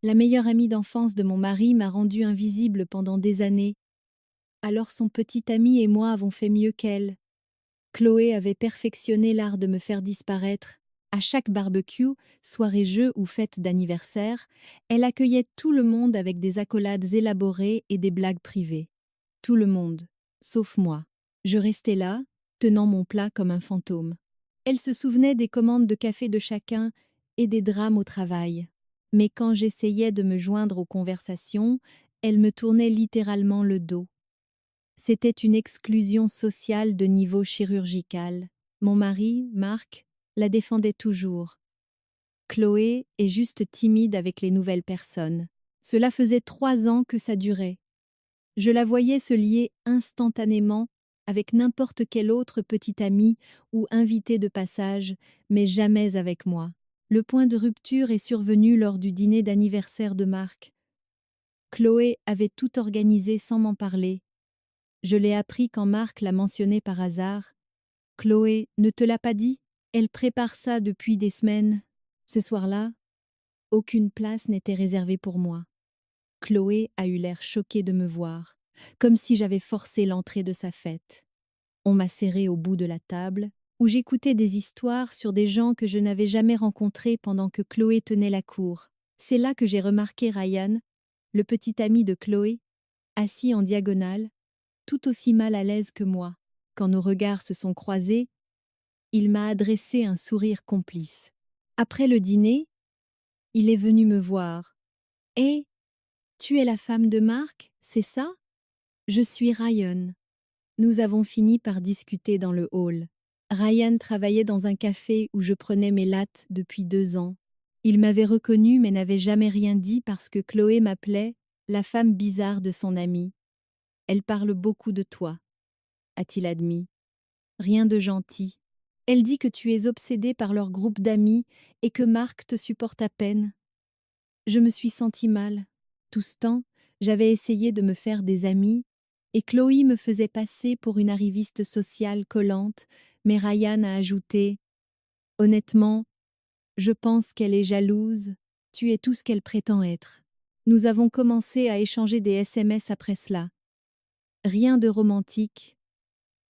La meilleure amie d'enfance de mon mari m'a rendue invisible pendant des années. Alors son petit ami et moi avons fait mieux qu'elle. Chloé avait perfectionné l'art de me faire disparaître. À chaque barbecue, soirée-jeu ou fête d'anniversaire, elle accueillait tout le monde avec des accolades élaborées et des blagues privées. Tout le monde, sauf moi. Je restais là, tenant mon plat comme un fantôme. Elle se souvenait des commandes de café de chacun et des drames au travail. Mais quand j'essayais de me joindre aux conversations, elle me tournait littéralement le dos. C'était une exclusion sociale de niveau chirurgical. Mon mari, Marc, la défendait toujours. Chloé est juste timide avec les nouvelles personnes. Cela faisait 3 ans que ça durait. Je la voyais se lier instantanément avec n'importe quel autre petit ami ou invité de passage, mais jamais avec moi. Le point de rupture est survenu lors du dîner d'anniversaire de Marc. Chloé avait tout organisé sans m'en parler. Je l'ai appris quand Marc l'a mentionné par hasard. Chloé ne te l'a pas dit? Elle prépare ça depuis des semaines. Ce soir-là, aucune place n'était réservée pour moi. Chloé a eu l'air choquée de me voir, comme si j'avais forcé l'entrée de sa fête. On m'a serré au bout de la table, où j'écoutais des histoires sur des gens que je n'avais jamais rencontrés pendant que Chloé tenait la cour. C'est là que j'ai remarqué Ryan, le petit ami de Chloé, assis en diagonale, tout aussi mal à l'aise que moi. Quand nos regards se sont croisés, il m'a adressé un sourire complice. Après le dîner, il est venu me voir. Hé, tu es la femme de Marc, c'est ça? Je suis Ryan. Nous avons fini par discuter dans le hall. Ryan travaillait dans un café où je prenais mes lattes depuis 2 ans. Il m'avait reconnue mais n'avait jamais rien dit parce que Chloé m'appelait la femme bizarre de son ami. Elle parle beaucoup de toi, a-t-il admis. Rien de gentil. Elle dit que tu es obsédé par leur groupe d'amis et que Marc te supporte à peine. Je me suis sentie mal. Tout ce temps, j'avais essayé de me faire des amis, et Chloé me faisait passer pour une arriviste sociale collante, mais Ryan a ajouté: honnêtement, je pense qu'elle est jalouse, tu es tout ce qu'elle prétend être. Nous avons commencé à échanger des SMS après cela. Rien de romantique,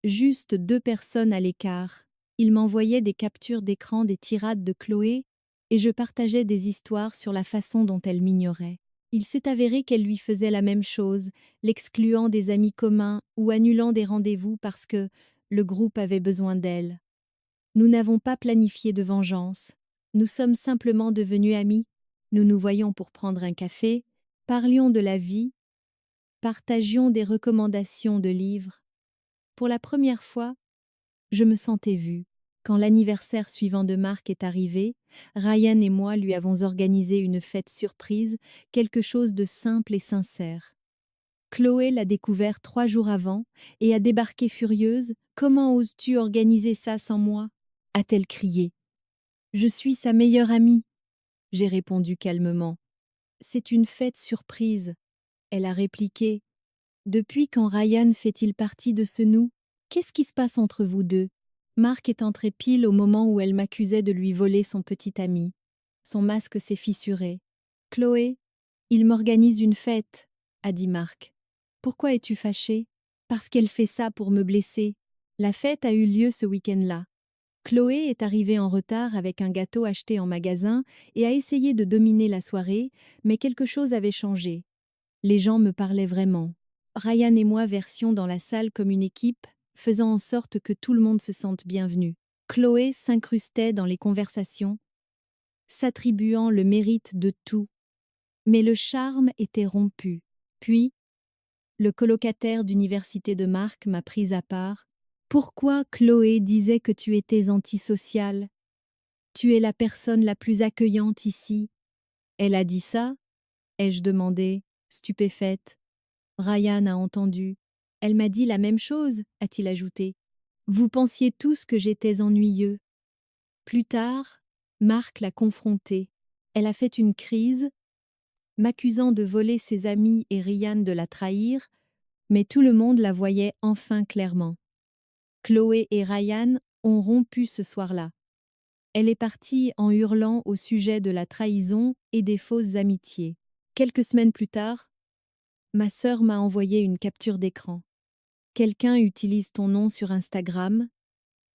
juste 2 personnes à l'écart. Il m'envoyait des captures d'écran des tirades de Chloé et je partageais des histoires sur la façon dont elle m'ignorait. Il s'est avéré qu'elle lui faisait la même chose, l'excluant des amis communs ou annulant des rendez-vous parce que le groupe avait besoin d'elle. Nous n'avons pas planifié de vengeance. Nous sommes simplement devenus amis. Nous nous voyions pour prendre un café, parlions de la vie, partagions des recommandations de livres. Pour la première fois, je me sentais vue. Quand l'anniversaire suivant de Marc est arrivé, Ryan et moi lui avons organisé une fête surprise, quelque chose de simple et sincère. Chloé l'a découvert 3 jours avant et a débarqué furieuse. Comment oses-tu organiser ça sans moi? A-t-elle crié. Je suis sa meilleure amie, j'ai répondu calmement. C'est une fête surprise, elle a répliqué. Depuis quand Ryan fait-il partie de ce nous? Qu'est-ce qui se passe entre vous deux? Marc est entré pile au moment où elle m'accusait de lui voler son petit ami. Son masque s'est fissuré. Chloé, il m'organise une fête, a dit Marc. Pourquoi es-tu fâchée? Parce qu'elle fait ça pour me blesser. La fête a eu lieu ce week-end-là. Chloé est arrivée en retard avec un gâteau acheté en magasin et a essayé de dominer la soirée, mais quelque chose avait changé. Les gens me parlaient vraiment. Ryan et moi versions dans la salle comme une équipe, faisant en sorte que tout le monde se sente bienvenu. Chloé s'incrustait dans les conversations, s'attribuant le mérite de tout. Mais le charme était rompu. Puis, le colocataire d'université de Marc m'a prise à part. Pourquoi Chloé disait que tu étais antisociale? Tu es la personne la plus accueillante ici. Elle a dit ça? Ai-je demandé, stupéfaite. Ryan a entendu. Elle m'a dit la même chose, a-t-il ajouté. Vous pensiez tous que j'étais ennuyeux. Plus tard, Marc l'a confrontée. Elle a fait une crise, m'accusant de voler ses amis et Ryan de la trahir, mais tout le monde la voyait enfin clairement. Chloé et Ryan ont rompu ce soir-là. Elle est partie en hurlant au sujet de la trahison et des fausses amitiés. Quelques semaines plus tard, ma sœur m'a envoyé une capture d'écran. Quelqu'un utilise ton nom sur Instagram,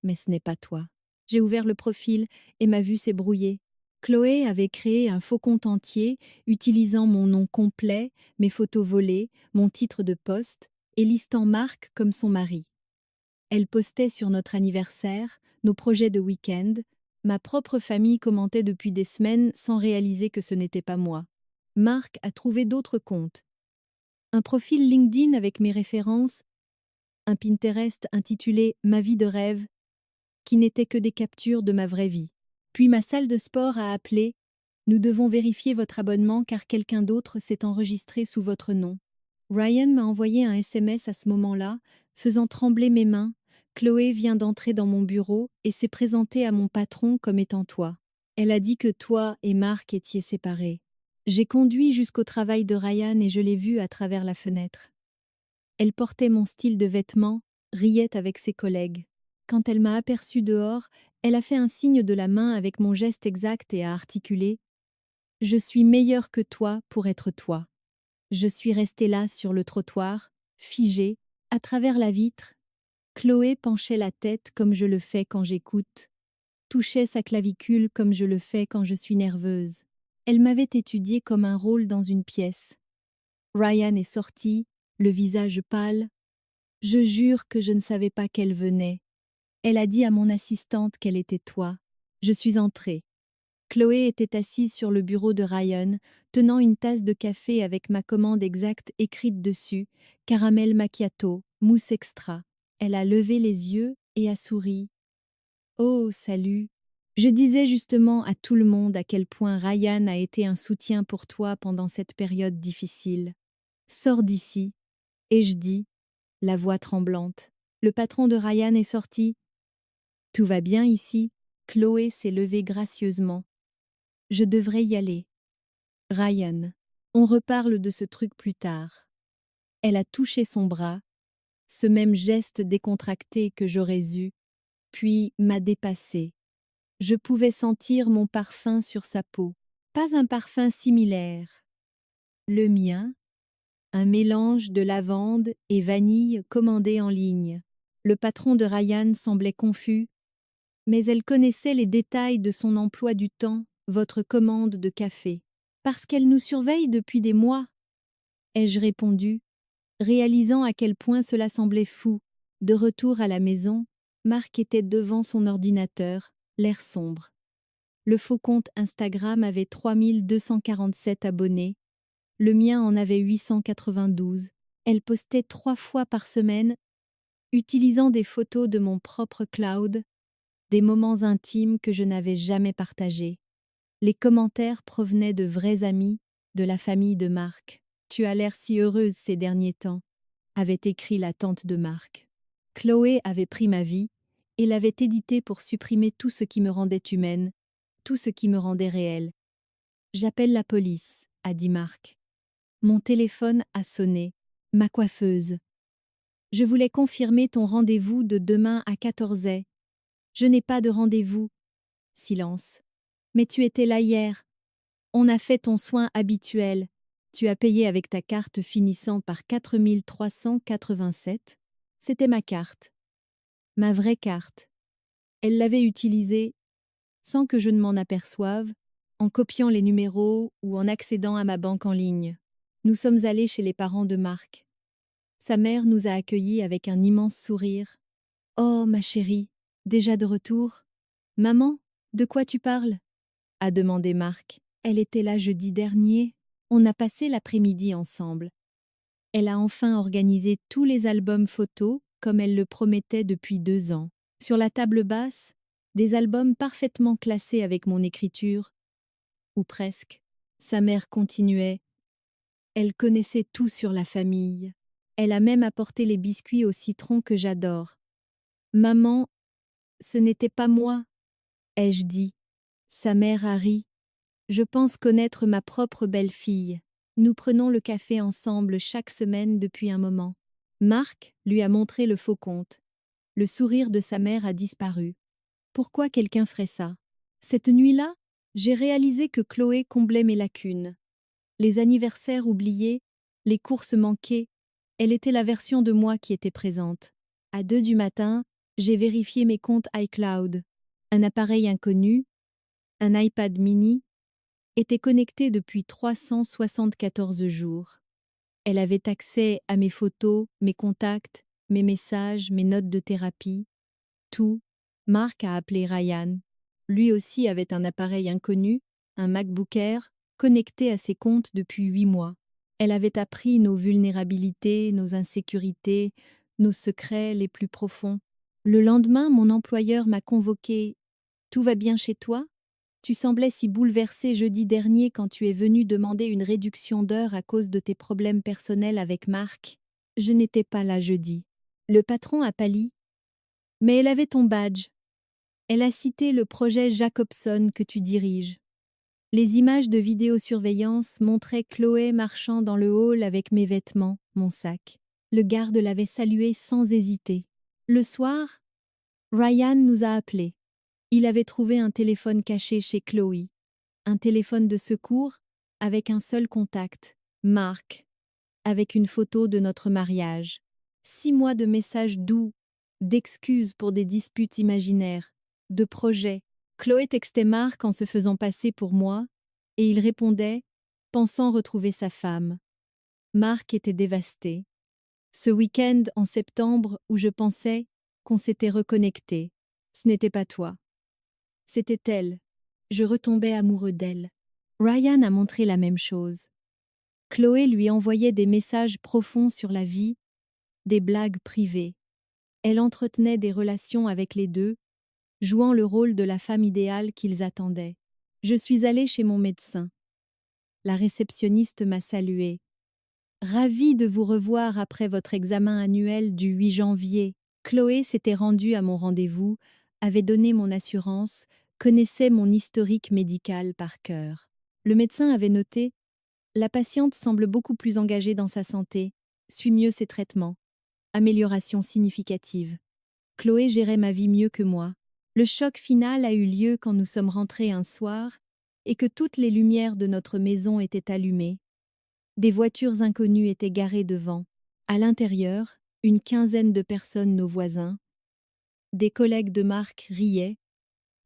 mais ce n'est pas toi. J'ai ouvert le profil et ma vue s'est brouillée. Chloé avait créé un faux compte entier, utilisant mon nom complet, mes photos volées, mon titre de poste, et listant Marc comme son mari. Elle postait sur notre anniversaire, nos projets de week-end. Ma propre famille commentait depuis des semaines sans réaliser que ce n'était pas moi. Marc a trouvé d'autres comptes. Un profil LinkedIn avec mes références, un Pinterest intitulé Ma vie de rêve, qui n'était que des captures de ma vraie vie. Puis ma salle de sport a appelé. Nous devons vérifier votre abonnement car quelqu'un d'autre s'est enregistré sous votre nom. Ryan m'a envoyé un SMS à ce moment-là, faisant trembler mes mains. Chloé vient d'entrer dans mon bureau et s'est présentée à mon patron comme étant toi. Elle a dit que toi et Marc étiez séparés. J'ai conduit jusqu'au travail de Ryan et je l'ai vue à travers la fenêtre. Elle portait mon style de vêtements, riait avec ses collègues. Quand elle m'a aperçue dehors, elle a fait un signe de la main avec mon geste exact et a articulé « Je suis meilleure que toi pour être toi ». Je suis restée là sur le trottoir, figée, à travers la vitre. Chloé penchait la tête comme je le fais quand j'écoute, touchait sa clavicule comme je le fais quand je suis nerveuse. Elle m'avait étudiée comme un rôle dans une pièce. Ryan est sorti, le visage pâle. Je jure que je ne savais pas qu'elle venait. Elle a dit à mon assistante qu'elle était toi. Je suis entrée. Chloé était assise sur le bureau de Ryan, tenant une tasse de café avec ma commande exacte écrite dessus, caramel macchiato, mousse extra. Elle a levé les yeux et a souri. Oh, salut. Je disais justement à tout le monde à quel point Ryan a été un soutien pour toi pendant cette période difficile. Sors d'ici. Et je dis, la voix tremblante. Le patron de Ryan est sorti. Tout va bien ici. Chloé s'est levée gracieusement. Je devrais y aller. Ryan, on reparle de ce truc plus tard. Elle a touché son bras, ce même geste décontracté que j'aurais eu, puis m'a dépassé. Je pouvais sentir mon parfum sur sa peau. Pas un parfum similaire. Le mien, un mélange de lavande et vanille commandé en ligne. Le patron de Ryan semblait confus, mais elle connaissait les détails de son emploi du temps, votre commande de café. Parce qu'elle nous surveille depuis des mois, ai-je répondu, réalisant à quel point cela semblait fou. De retour à la maison, Marc était devant son ordinateur, l'air sombre. Le faux compte Instagram avait 3247 abonnés, le mien en avait 892. Elle postait 3 fois par semaine, utilisant des photos de mon propre cloud, des moments intimes que je n'avais jamais partagés. Les commentaires provenaient de vrais amis, de la famille de Marc. « Tu as l'air si heureuse ces derniers temps », avait écrit la tante de Marc. Chloé avait pris ma vie et l'avait éditée pour supprimer tout ce qui me rendait humaine, tout ce qui me rendait réelle. « J'appelle la police », a dit Marc. Mon téléphone a sonné. Ma coiffeuse. « Je voulais confirmer ton rendez-vous de demain à 14h. Je n'ai pas de rendez-vous. » Silence. « Mais tu étais là hier. On a fait ton soin habituel. Tu as payé avec ta carte finissant par 4387. C'était ma carte. Ma vraie carte. Elle l'avait utilisée, sans que je ne m'en aperçoive, en copiant les numéros ou en accédant à ma banque en ligne. Nous sommes allés chez les parents de Marc. Sa mère nous a accueillis avec un immense sourire. « Oh, ma chérie, déjà de retour ? Maman, de quoi tu parles ?» a demandé Marc. Elle était là jeudi dernier. On a passé l'après-midi ensemble. Elle a enfin organisé tous les albums photos comme elle le promettait depuis 2 ans. Sur la table basse, des albums parfaitement classés avec mon écriture. Ou presque. Sa mère continuait. Elle connaissait tout sur la famille. Elle a même apporté les biscuits au citron que j'adore. « Maman, ce n'était pas moi, » ai-je dit. Sa mère a ri. Je pense connaître ma propre belle-fille. Nous prenons le café ensemble chaque semaine depuis un moment. Marc lui a montré le faux compte. Le sourire de sa mère a disparu. Pourquoi quelqu'un ferait ça? Cette nuit-là, j'ai réalisé que Chloé comblait mes lacunes. Les anniversaires oubliés, les courses manquées, elle était la version de moi qui était présente. À 2 du matin, j'ai vérifié mes comptes iCloud. Un appareil inconnu, un iPad mini, était connecté depuis 374 jours. Elle avait accès à mes photos, mes contacts, mes messages, mes notes de thérapie. Tout. Marc a appelé Ryan. Lui aussi avait un appareil inconnu, un MacBook Air, connecté à ses comptes depuis 8 mois. Elle avait appris nos vulnérabilités, nos insécurités, nos secrets les plus profonds. Le lendemain, mon employeur m'a convoqué. Tout va bien chez toi? Tu semblais si bouleversé jeudi dernier quand tu es venu demander une réduction d'heures à cause de tes problèmes personnels avec Marc. Je n'étais pas là jeudi. Le patron a pâli. Mais elle avait ton badge. Elle a cité le projet Jacobson que tu diriges. Les images de vidéosurveillance montraient Chloé marchant dans le hall avec mes vêtements, mon sac. Le garde l'avait saluée sans hésiter. Le soir, Ryan nous a appelés. Il avait trouvé un téléphone caché chez Chloé. Un téléphone de secours avec un seul contact, Marc, avec une photo de notre mariage. 6 mois de messages doux, d'excuses pour des disputes imaginaires, de projets. Chloé textait Marc en se faisant passer pour moi, et il répondait, pensant retrouver sa femme. Marc était dévasté. Ce week-end en septembre où je pensais qu'on s'était reconnecté, ce n'était pas toi. C'était elle. Je retombais amoureux d'elle. Ryan a montré la même chose. Chloé lui envoyait des messages profonds sur la vie, des blagues privées. Elle entretenait des relations avec les deux, jouant le rôle de la femme idéale qu'ils attendaient. Je suis allée chez mon médecin. La réceptionniste m'a saluée. Ravie de vous revoir après votre examen annuel du 8 janvier. Chloé s'était rendue à mon rendez-vous, avait donné mon assurance, connaissait mon historique médical par cœur. Le médecin avait noté: la patiente semble beaucoup plus engagée dans sa santé, suit mieux ses traitements. Amélioration significative. Chloé gérait ma vie mieux que moi. Le choc final a eu lieu quand nous sommes rentrés un soir et que toutes les lumières de notre maison étaient allumées. Des voitures inconnues étaient garées devant. À l'intérieur, une quinzaine de personnes, nos voisins. Des collègues de Marc riaient,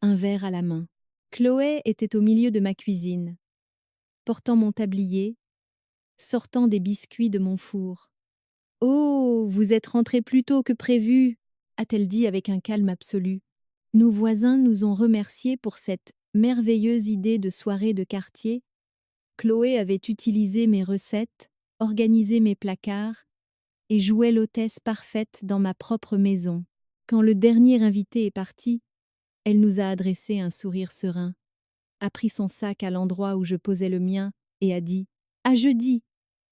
un verre à la main. Chloé était au milieu de ma cuisine, portant mon tablier, sortant des biscuits de mon four. « Oh, vous êtes rentrés plus tôt que prévu !» a-t-elle dit avec un calme absolu. Nos voisins nous ont remerciés pour cette merveilleuse idée de soirée de quartier. Chloé avait utilisé mes recettes, organisé mes placards et jouait l'hôtesse parfaite dans ma propre maison. Quand le dernier invité est parti, elle nous a adressé un sourire serein, a pris son sac à l'endroit où je posais le mien et a dit « À jeudi !»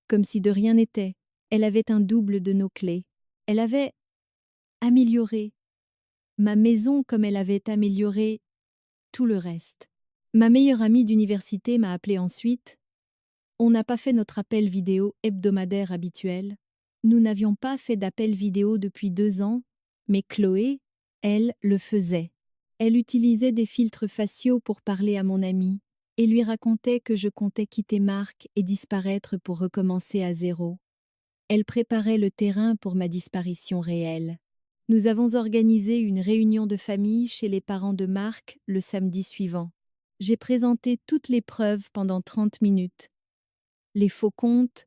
comme si de rien n'était. Elle avait un double de nos clés. Elle avait amélioré ma maison comme elle avait amélioré tout le reste. Ma meilleure amie d'université m'a appelé ensuite. On n'a pas fait notre appel vidéo hebdomadaire habituel. Nous n'avions pas fait d'appel vidéo depuis 2 ans, mais Chloé, elle, le faisait. Elle utilisait des filtres faciaux pour parler à mon amie et lui racontait que je comptais quitter Marc et disparaître pour recommencer à zéro. Elle préparait le terrain pour ma disparition réelle. Nous avons organisé une réunion de famille chez les parents de Marc le samedi suivant. J'ai présenté toutes les preuves pendant 30 minutes. Les faux comptes,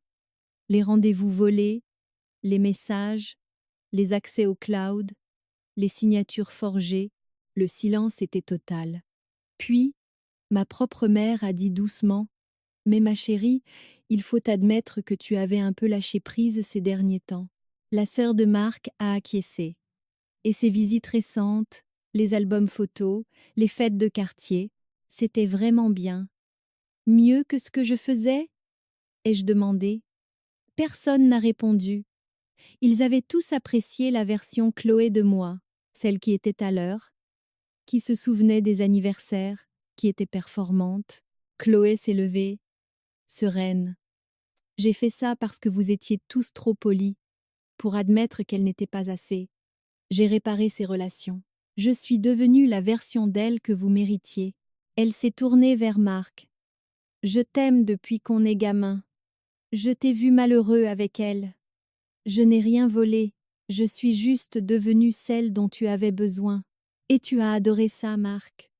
les rendez-vous volés, les messages, les accès au cloud, les signatures forgées, le silence était total. Puis, ma propre mère a dit doucement: « Mais ma chérie, il faut admettre que tu avais un peu lâché prise ces derniers temps. » La sœur de Marc a acquiescé. Et ses visites récentes, les albums photos, les fêtes de quartier, c'était vraiment bien. Mieux que ce que je faisais? Ai-je demandé. Personne n'a répondu. Ils avaient tous apprécié la version Chloé de moi, celle qui était à l'heure, qui se souvenait des anniversaires, qui était performante. Chloé s'est levée, sereine. J'ai fait ça parce que vous étiez tous trop polis, pour admettre qu'elle n'était pas assez. J'ai réparé ces relations. Je suis devenue la version d'elle que vous méritiez. Elle s'est tournée vers Marc. Je t'aime depuis qu'on est gamin. Je t'ai vu malheureux avec elle. Je n'ai rien volé, je suis juste devenue celle dont tu avais besoin. Et tu as adoré ça, Marc.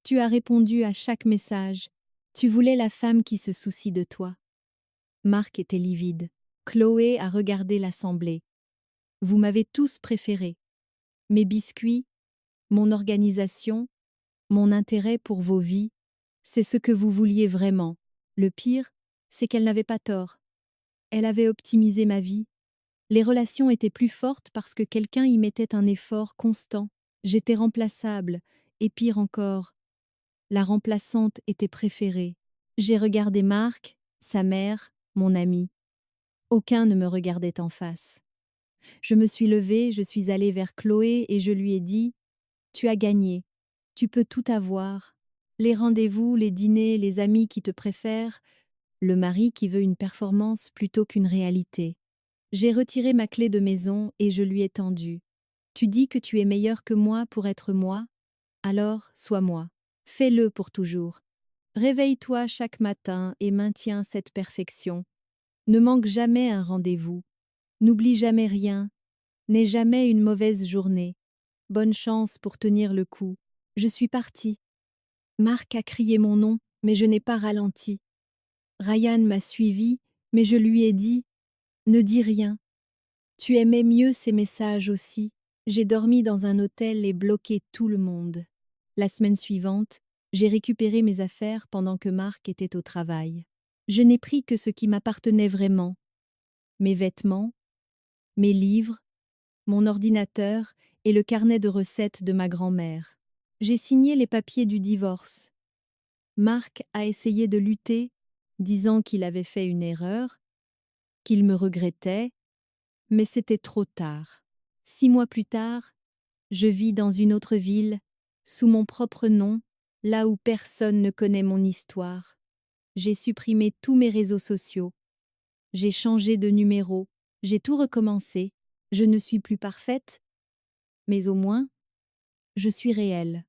Tu as répondu à chaque message. Tu voulais la femme qui se soucie de toi. Marc était livide. Chloé a regardé l'assemblée. Vous m'avez tous préféré. Mes biscuits, mon organisation, mon intérêt pour vos vies, c'est ce que vous vouliez vraiment. Le pire, c'est qu'elle n'avait pas tort. Elle avait optimisé ma vie. Les relations étaient plus fortes parce que quelqu'un y mettait un effort constant. J'étais remplaçable, et pire encore, la remplaçante était préférée. J'ai regardé Marc, sa mère, mon ami. Aucun ne me regardait en face. Je me suis levée, je suis allée vers Chloé et je lui ai dit « Tu as gagné, tu peux tout avoir. Les rendez-vous, les dîners, les amis qui te préfèrent, le mari qui veut une performance plutôt qu'une réalité. » J'ai retiré ma clé de maison et je lui ai tendue. « Tu dis que tu es meilleur que moi pour être moi? Alors, sois moi. Fais-le pour toujours. Réveille-toi chaque matin et maintiens cette perfection. Ne manque jamais un rendez-vous. N'oublie jamais rien. N'aie jamais une mauvaise journée. Bonne chance pour tenir le coup. » Je suis partie. Marc a crié mon nom, mais je n'ai pas ralenti. Ryan m'a suivi, mais je lui ai dit « Ne dis rien. » Tu aimais mieux ces messages aussi. J'ai dormi dans un hôtel et bloqué tout le monde. La semaine suivante, j'ai récupéré mes affaires pendant que Marc était au travail. Je n'ai pris que ce qui m'appartenait vraiment. Mes vêtements, mes livres, mon ordinateur et le carnet de recettes de ma grand-mère. J'ai signé les papiers du divorce. Marc a essayé de lutter, disant qu'il avait fait une erreur, qu'il me regrettait, mais c'était trop tard. 6 mois plus tard, je vis dans une autre ville, sous mon propre nom, là où personne ne connaît mon histoire. J'ai supprimé tous mes réseaux sociaux. J'ai changé de numéro. J'ai tout recommencé. Je ne suis plus parfaite, mais au moins, je suis réelle.